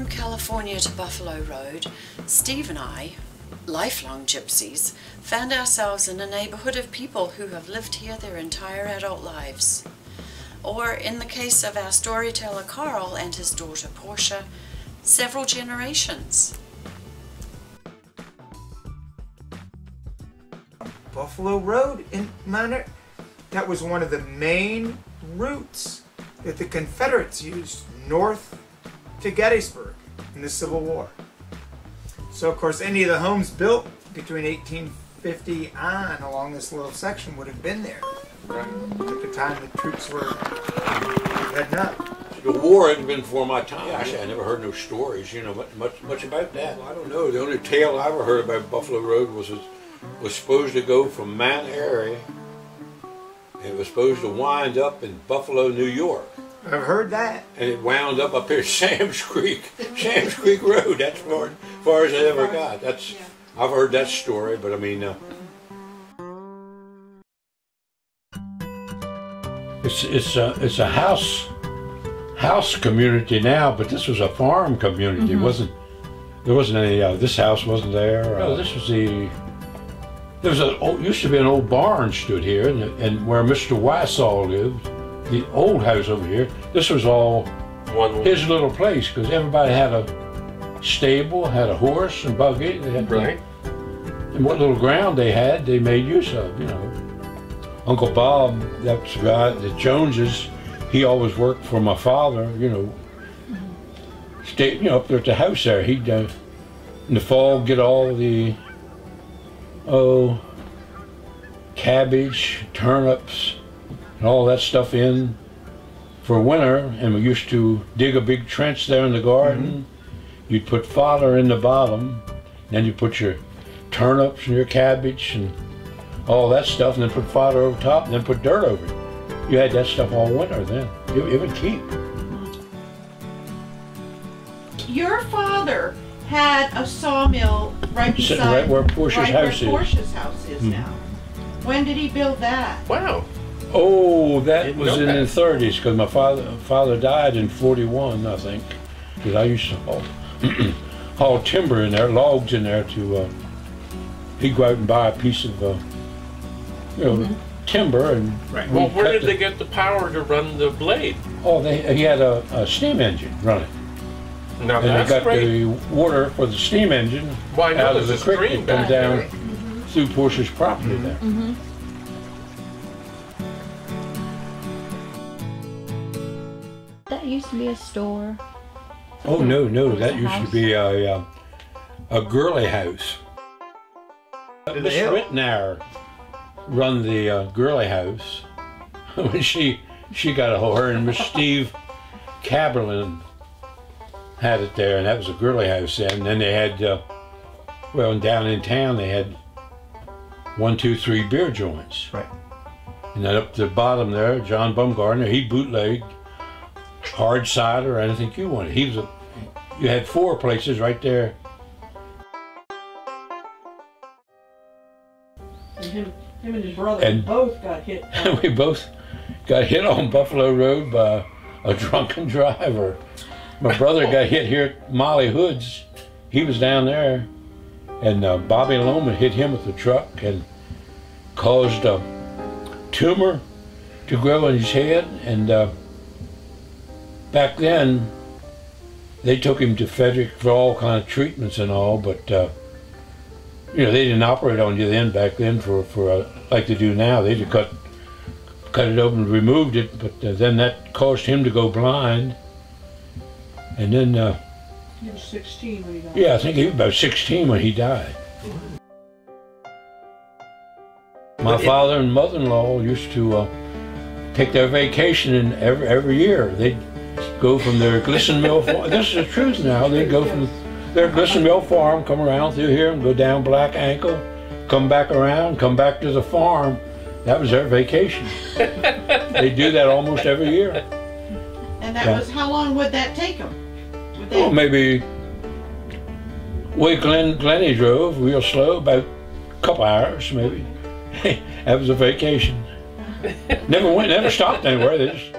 California to Buffalo Road, Steve and I, lifelong gypsies, found ourselves in a neighborhood of people who have lived here their entire adult lives. Or, in the case of our storyteller Carl and his daughter Portia, several generations. Buffalo Road in Minor, that was one of the main routes that the Confederates used north to Gettysburg in the Civil War. So of course any of the homes built between 1850 on along this little section would have been there at the time the troops were heading up. The war hadn't been before my time. Actually, I never heard no stories, you know, much about that. Well, I don't know. The only tale I ever heard about Buffalo Road was supposed to go from Mount Airy, and it was supposed to wind up in Buffalo, New York. I've heard that. And it wound up here Sam's Creek Road. That's as far as I ever got. I've heard that story, but I mean, it's a house community now, but this was a farm community. Mm-hmm. There wasn't any. This house wasn't there. No, this was used to be an old barn stood here, and where Mr. Wysaw lived, the old house over here. This was all his little place, because everybody had a stable, had a horse and buggy. They had and what little ground they had, they made use of. You know, Uncle Bob, that's the guy, the Joneses. He always worked for my father. You know, stayed up there at the house there. He'd in the fall get all the cabbage, turnips, and all that stuff in for winter, and we used to dig a big trench there in the garden. Mm-hmm. You'd put fodder in the bottom, then you put your turnips and your cabbage and all that stuff, and then put fodder over top, and then put dirt over it. You had that stuff all winter then. It would keep. Your father had a sawmill right beside, right where Portia's house is now. When did he build that? Wow. Oh, that was in the 30s, because my father died in 41, I think. Because I used to haul timber in there, logs in there to, he'd go out and buy a piece of, timber and. Right. Well, where did they get the power to run the blade? Oh, he had a steam engine running. Now and they got the water for the steam engine out of the creek that come down through Portia's property there. Mm-hmm. That used to be a store. Oh no, that used to be a girly house. Miss Rittenauer run the girly house when she got a hold. Her and Miss Steve Caberlin had it there, and that was a girly house then. And then they had, down in town they had 1, 2, 3 beer joints. Right. And then up the bottom there, John Bumgardner, he bootlegged hard cider or anything you wanted. You had 4 places right there. And him and his brother both got hit. We both got hit on Buffalo Road by a drunken driver. My brother got hit here at Molly Hood's. He was down there, and Bobby Loman hit him with the truck and caused a tumor to grow in his head. And back then, they took him to Frederick for all kind of treatments and all, but they didn't operate on you then. Back then, for like they do now, they just cut it open, and removed it. But then that caused him to go blind. And then he was 16 when he died. Yeah, I think he was about 16 when he died. My father and mother-in-law used to take their vacation, and every year they'd go from their Glisten Mill farm. This is the truth now. They'd go from their Glisten Mill farm, come around through here and go down Black Ankle, come back around, come back to the farm. That was their vacation. They do that almost every year. And that was, how long would that take them? Well, maybe way Glenny drove real slow, about a couple hours maybe. That was a vacation. Never stopped anywhere. They just